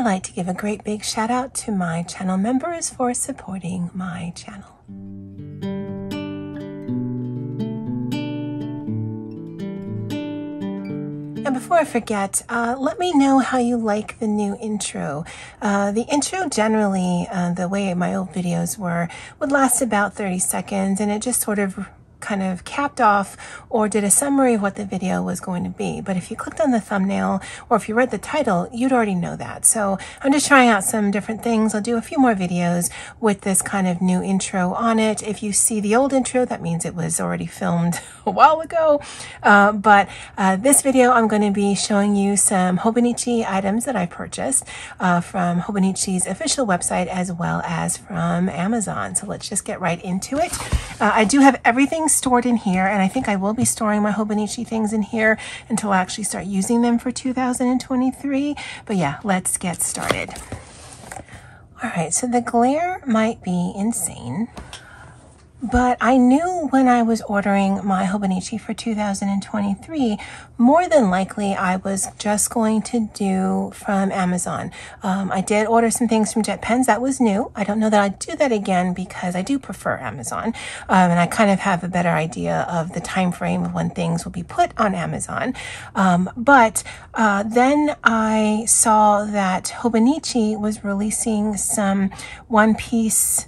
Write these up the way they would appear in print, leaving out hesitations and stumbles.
I'd like to give a great big shout out to my channel members for supporting my channel. And before I forget, let me know how you like the new intro. The intro generally, the way my old videos were, would last about 30 seconds, and it just sort of kind of capped off or did a summary of what the video was going to be. But if you clicked on the thumbnail or if you read the title, you'd already know that. So I'm just trying out some different things. I'll do a few more videos with this kind of new intro on it. If you see the old intro, that means it was already filmed a while ago. But this video, I'm going to be showing you some Hobonichi items that I purchased from Hobonichi's official website as well as from Amazon. So let's just get right into it. I do have everything stored in here, and I think I will be storing my Hobonichi things in here until I actually start using them for 2023. But yeah, let's get started. All right, so the glare might be insane, but I knew when I was ordering my Hobonichi for 2023, more than likely I was just going to do from Amazon. I did order some things from JetPens. That was new. I don't know that I'd do that again because I do prefer Amazon. And I kind of have a better idea of the time frame of when things will be put on Amazon. But then I saw that Hobonichi was releasing some One Piece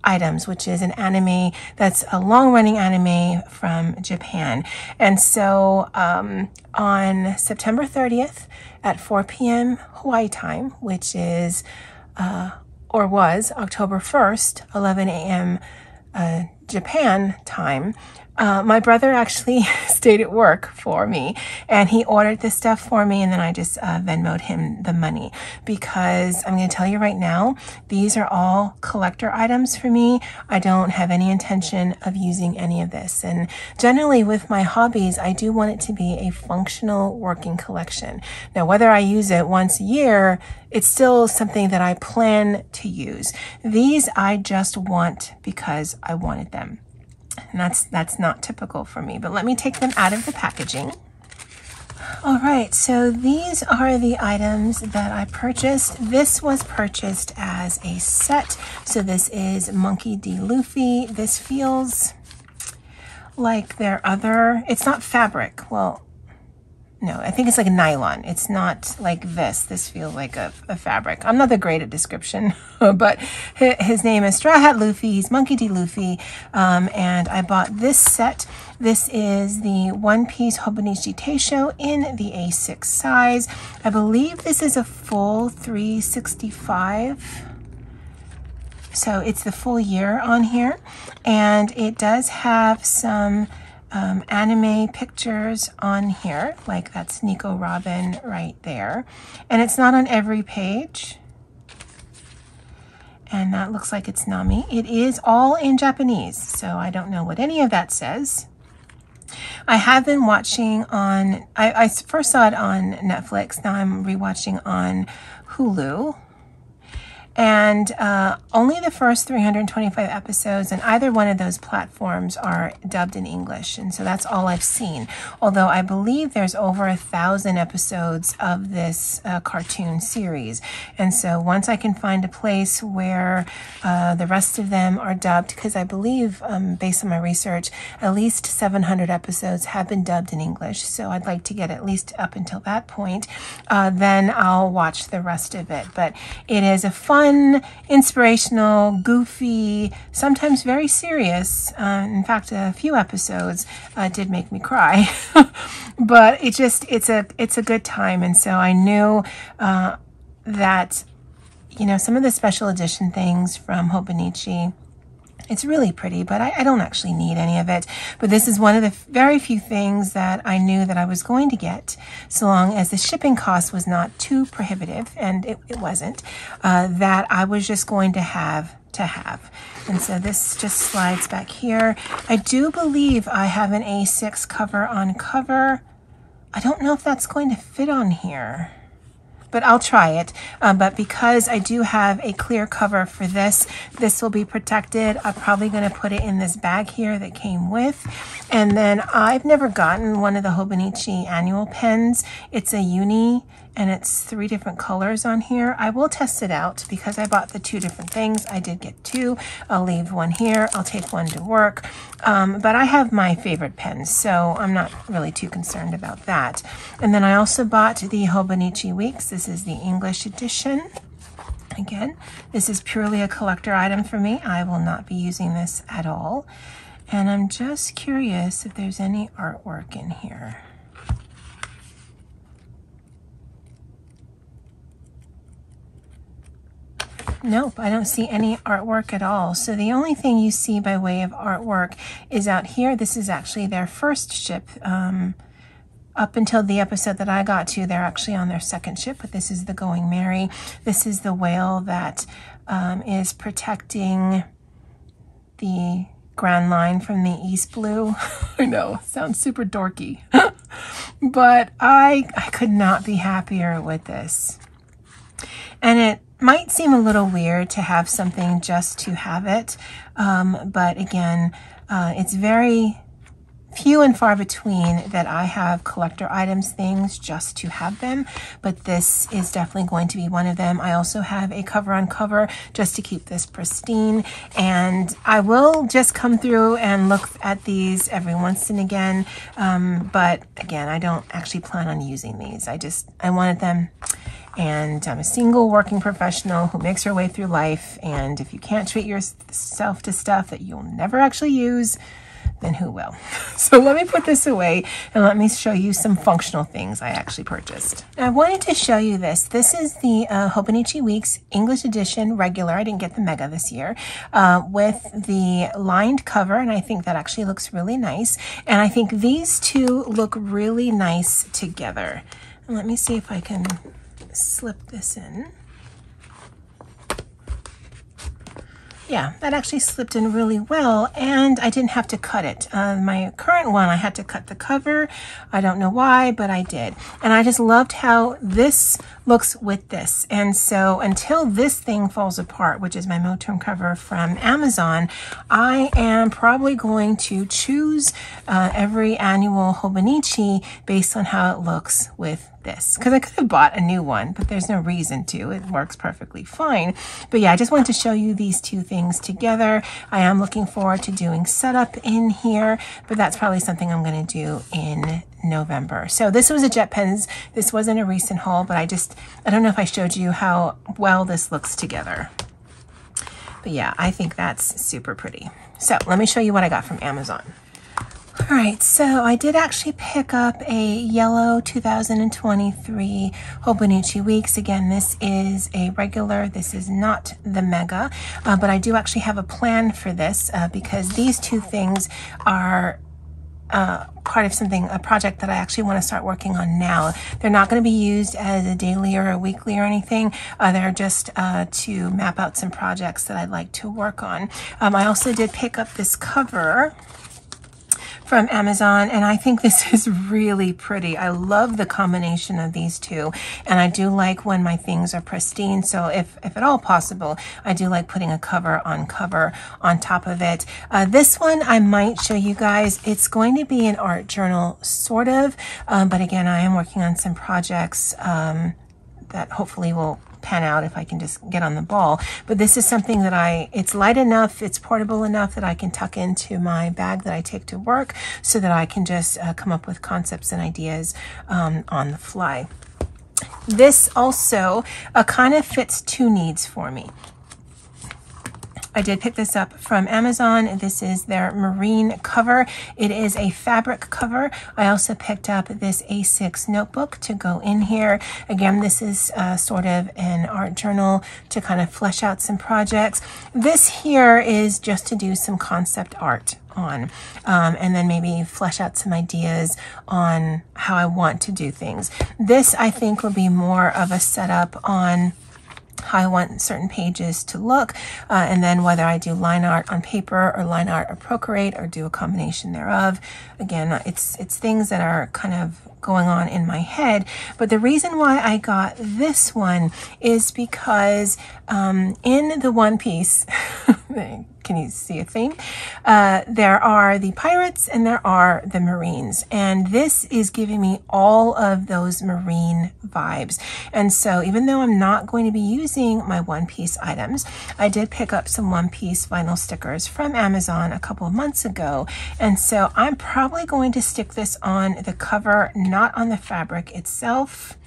items, which is an anime that's a long-running anime from Japan. And so on September 30th at 4 p.m. Hawaii time, which is or was October 1st, 11 a.m. Japan time, my brother actually stayed at work for me and he ordered this stuff for me, and then I just Venmo'd him the money because I'm going to tell you right now, these are all collector items for me. I don't have any intention of using any of this. And generally with my hobbies, I do want it to be a functional working collection. Now, whether I use it once a year, it's still something that I plan to use. These I just want because I wanted them. And that's not typical for me, but let me take them out of the packaging. All right, so these are the items that I purchased. This was purchased as a set. So this is Monkey D. Luffy. This feels like their other, it's not fabric. Well, no, I think it's like a nylon. It's not like this. This feels like a fabric. I'm not that great at description, but his name is Straw Hat Luffy. He's Monkey D. Luffy. And I bought this set. This is the One Piece Hobonichi Teisho in the A6 size. I believe this is a full 365. So it's the full year on here. And it does have some anime pictures on here, like that's Nico Robin right there, and it's not on every page, and that looks like it's Nami. It is all in Japanese, so I don't know what any of that says. I have been watching on, I first saw it on Netflix, now I'm rewatching on Hulu. And only the first 325 episodes in either one of those platforms are dubbed in English. And so that's all I've seen. Although I believe there's over 1,000 episodes of this cartoon series. And so once I can find a place where the rest of them are dubbed, because I believe, based on my research, at least 700 episodes have been dubbed in English. So I'd like to get at least up until that point. Then I'll watch the rest of it. But it is a fun, inspirational, goofy, sometimes very serious. In fact, a few episodes did make me cry, but it's a good time. And so I knew that, you know, some of the special edition things from Hobonichi, it's really pretty, but I don't actually need any of it. But this is one of the very few things that I knew that I was going to get, so long as the shipping cost was not too prohibitive, and it wasn't, that I was just going to have. And so this just slides back here. I do believe I have an A6 cover on cover. I don't know if that's going to fit on here, but I'll try it. But because I do have a clear cover for this, this will be protected. I'm probably going to put it in this bag here that came with. And then I've never gotten one of the Hobonichi annual pens. It's a uni, and it's 3 different colors on here. I will test it out because I bought the 2 different things. I did get 2. I'll leave one here. I'll take one to work. But I have my favorite pens, so I'm not really too concerned about that. And then I also bought the Hobonichi Weeks. This is the English edition. Again, this is purely a collector item for me. I will not be using this at all. And I'm just curious if there's any artwork in here. Nope, I don't see any artwork at all. So the only thing you see by way of artwork is out here. This is actually their first ship. Up until the episode that I got to, they're actually on their second ship, but this is the Going Merry. This is the whale that is protecting the Grand Line from the East Blue. I know, sounds super dorky. But I could not be happier with this. And it might seem a little weird to have something just to have it, but again, it's very few and far between that I have collector items things just to have them, but this is definitely going to be one of them. I also have a cover on cover just to keep this pristine, and I will just come through and look at these every once and again, but again, I don't actually plan on using these. I wanted them. And I'm a single working professional who makes her way through life. And if you can't treat yourself to stuff that you'll never actually use, then who will? So let me put this away and let me show you some functional things I actually purchased. I wanted to show you this. This is the Hobonichi Weeks English edition regular. I didn't get the mega this year, with the lined cover. And I think that actually looks really nice. And I think these two look really nice together. And let me see if I can slip this in. Yeah, that actually slipped in really well, and I didn't have to cut it. My current one, I had to cut the cover. I don't know why, but I did. And I just loved how this looks with this. And so until this thing falls apart, which is my Moterm cover from Amazon, I am probably going to choose every annual Hobonichi based on how it looks with this, because I could have bought a new one, but there's no reason to. It works perfectly fine. But yeah, I just wanted to show you these two things together. I am looking forward to doing setup in here, but that's probably something I'm going to do in November. So this was a Jet Pens. This wasn't a recent haul, but I don't know if I showed you how well this looks together. But yeah, I think that's super pretty. So let me show you what I got from Amazon. All right, so I did actually pick up a yellow 2023 Hobonichi Weeks. Again, this is a regular. This is not the mega, but I do actually have a plan for this because these two things are part of a project that I actually want to start working on now. They're not going to be used as a daily or a weekly or anything. They're just to map out some projects that I'd like to work on. I also did pick up this cover from Amazon, and I think this is really pretty. I love the combination of these two, and I do like when my things are pristine, so if at all possible, I do like putting a cover on top of it. This one I might show you guys. It's going to be an art journal, sort of, but again, I am working on some projects that hopefully will pan out if I can just get on the ball. But this is something that it's light enough, it's portable enough that I can tuck into my bag that I take to work so that I can just come up with concepts and ideas on the fly. This also kind of fits two needs for me. I did pick this up from Amazon. This is their marine cover. It is a fabric cover. I also picked up this A6 notebook to go in here. Again, this is sort of an art journal to kind of flesh out some projects. This here is just to do some concept art on, and then maybe flesh out some ideas on how I want to do things. This, I think, will be more of a setup on how I want certain pages to look, and then whether I do line art on paper or line art or Procreate or do a combination thereof. Again, it's things that are kind of going on in my head. But the reason why I got this one is because in the One Piece, can you see a theme? There are the pirates and there are the Marines. And this is giving me all of those Marine vibes. And so even though I'm not going to be using my One Piece items, I did pick up some One Piece vinyl stickers from Amazon a couple of months ago. And so I'm probably going to stick this on the cover, not on the fabric itself.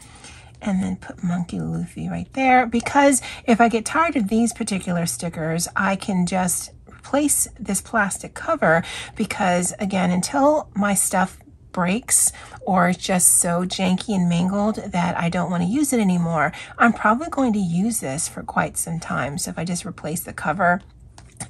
And then put Monkey Luffy right there, because if I get tired of these particular stickers, I can just replace this plastic cover, because again, until my stuff breaks or it's just so janky and mangled that I don't want to use it anymore, I'm probably going to use this for quite some time. So if I just replace the cover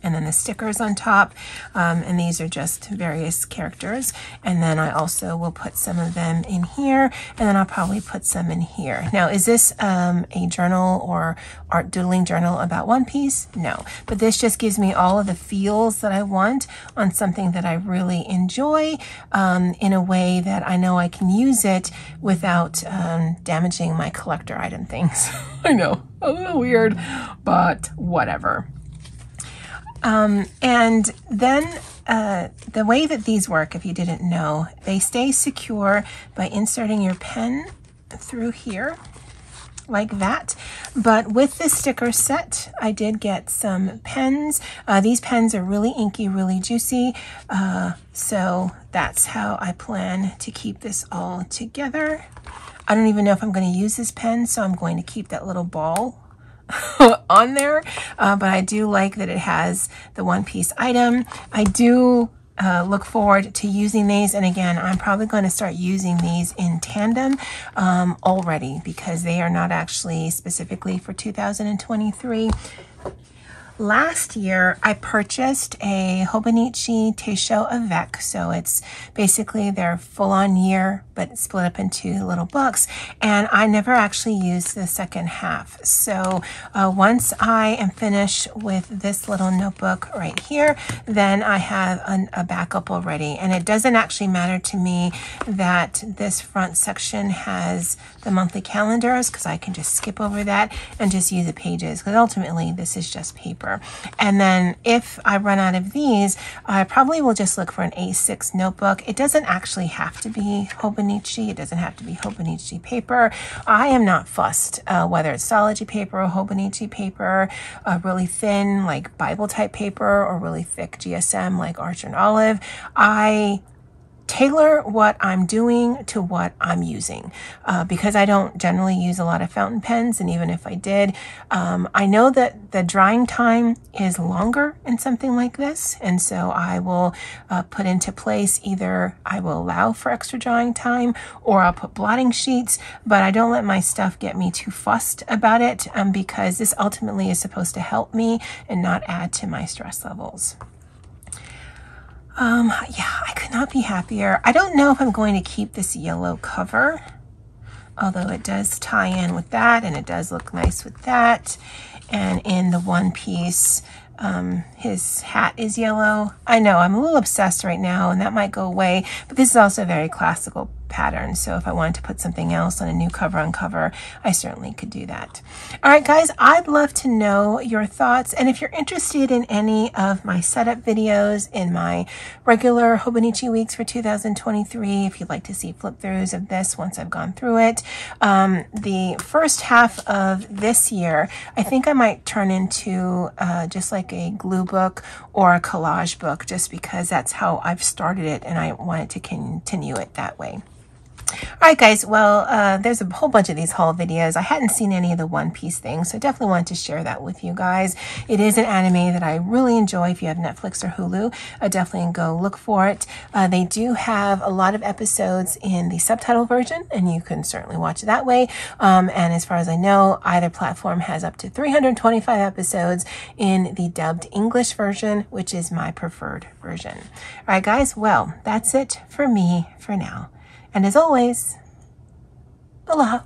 and then the stickers on top, and these are just various characters, and then I also will put some of them in here, and then I'll probably put some in here. Now, is this a journal or art doodling journal about One Piece? No, but this just gives me all of the feels that I want on something that I really enjoy, in a way that I know I can use it without damaging my collector item things. I know, a little weird, but whatever. And then the way that these work, if you didn't know, they stay secure by inserting your pen through here like that. But with this sticker set, I did get some pens. These pens are really inky, really juicy. So that's how I plan to keep this all together. I don't even know if I'm going to use this pen, so I'm going to keep that little ball on there, but I do like that it has the One Piece item. I do look forward to using these, and again, I'm probably going to start using these in tandem already, because they are not actually specifically for 2023. Last year, I purchased a Hobonichi Teisho avec, so it's basically their full-on year, but split up into little books, and I never actually used the second half. So once I am finished with this little notebook right here, then I have a backup already, and it doesn't actually matter to me that this front section has the monthly calendars, because I can just skip over that and just use the pages, because ultimately this is just paper. And then if I run out of these, I probably will just look for an A6 notebook. It doesn't actually have to be Hobonichi. It doesn't have to be Hobonichi paper. I am not fussed whether it's Stology paper or Hobonichi paper, really thin like Bible type paper, or really thick GSM like Archer and Olive. I tailor what I'm doing to what I'm using, because I don't generally use a lot of fountain pens, and even if I did, I know that the drying time is longer in something like this, and so I will put into place, either I will allow for extra drying time or I'll put blotting sheets, but I don't let my stuff get me too fussed about it, because this ultimately is supposed to help me and not add to my stress levels. Yeah, I could not be happier. I don't know if I'm going to keep this yellow cover, although it does tie in with that, and it does look nice with that. And in the One Piece, his hat is yellow. I know, I'm a little obsessed right now, and that might go away, but this is also a very classical pattern, so if I wanted to put something else on a new cover on cover, I certainly could do that. All right, guys, I'd love to know your thoughts, and if you're interested in any of my setup videos in my regular Hobonichi weeks for 2023, if you'd like to see flip-throughs of this once I've gone through it, the first half of this year, I think I might turn into just like a glue book or a collage book, just because that's how I've started it, and I wanted to continue it that way. All right, guys, well, there's a whole bunch of these haul videos. I hadn't seen any of the One Piece things, so I definitely wanted to share that with you guys. It is an anime that I really enjoy. If you have Netflix or Hulu, definitely go look for it. They do have a lot of episodes in the subtitle version, and you can certainly watch it that way. And as far as I know, either platform has up to 325 episodes in the dubbed English version, which is my preferred version. All right, guys, well, that's it for me for now. And as always, aloha.